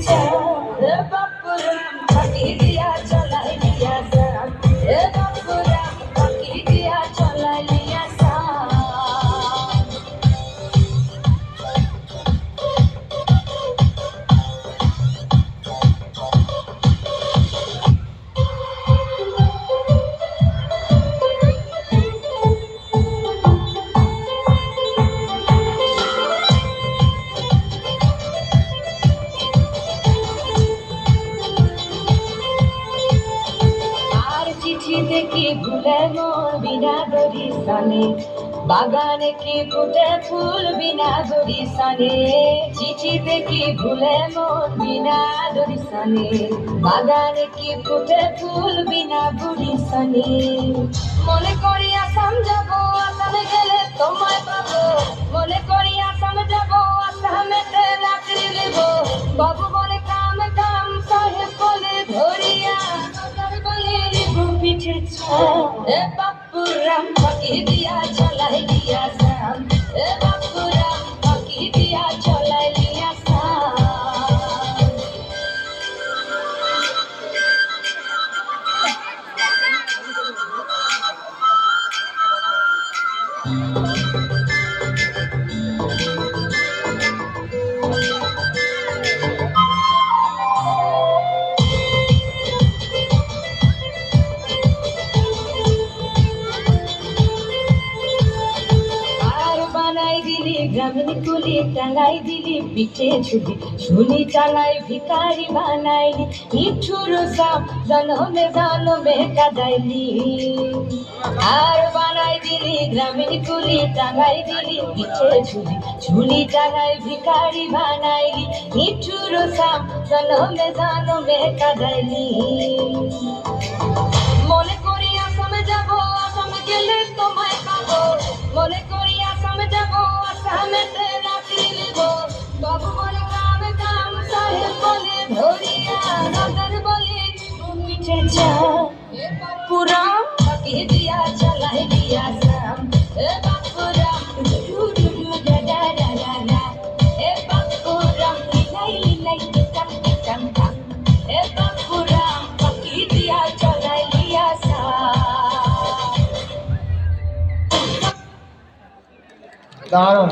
পিছে বাপুরাম ফাঁকি দিয়া চলাই দিয়া সাম বাপুরাম ফাঁকি দিয়া চলাই দিয়া সাম। চিঠিতে কি ভুলে মোর বিনা দরিশানে বাগানে কি ফুটে ফুল বিনা দরিশানে চিঠিতে কি ভুলে মোর বিনা দরিশানে বাগানে কি ফুটে ফুল বিনা দরিশানে মনে করি আসাম যাব আসামে গেলে তোমায় পাবো মনে করি আসাম যাব আসামেতে রাত্রি দেব বাবু বলে কাম কাম সাহেব বলে ধরিয়া পিঠে বাপুরাম ফাঁকি দিয়া চলাই দিয়া সাম বাপুরাম ফাঁকি দিয়া চলাই দিয়া সাম। গ্রামীণ কুলি টাঙ্গাই দিলি পিঠে ঝুলি ঝুলি টাঙ্গাই ভিকারি বানাইলি নিঠুর সাপ জনমে জনমে কাদাইলি আর বানাই দিলি গ্রামীণ কুলি টাঙ্গাই দিলি পিঠে ঝুলি ঝুলি টাঙ্গাই ভিকারি বানাইলি নিঠুর সাপ জনমে জনমে কাদাইলি মনে করি আসামে যাব আসামে গেলে তোমায় পাবো মনে করি আসামে যাব আসামেতে রাত্রি দেব বাবু বলে কাম কাম সাহেব বলে ধরিয়া নজর বলে পিঠে বাপুরাম ফাঁকি দিয়া চলাই দিয়া সাম বাপুরাম বাপুরাম লিলাই লিলাই টাম টাম টাম বাপুরাম ফাঁকি দিয়া চলাই দিয়া সাম। দারুণ।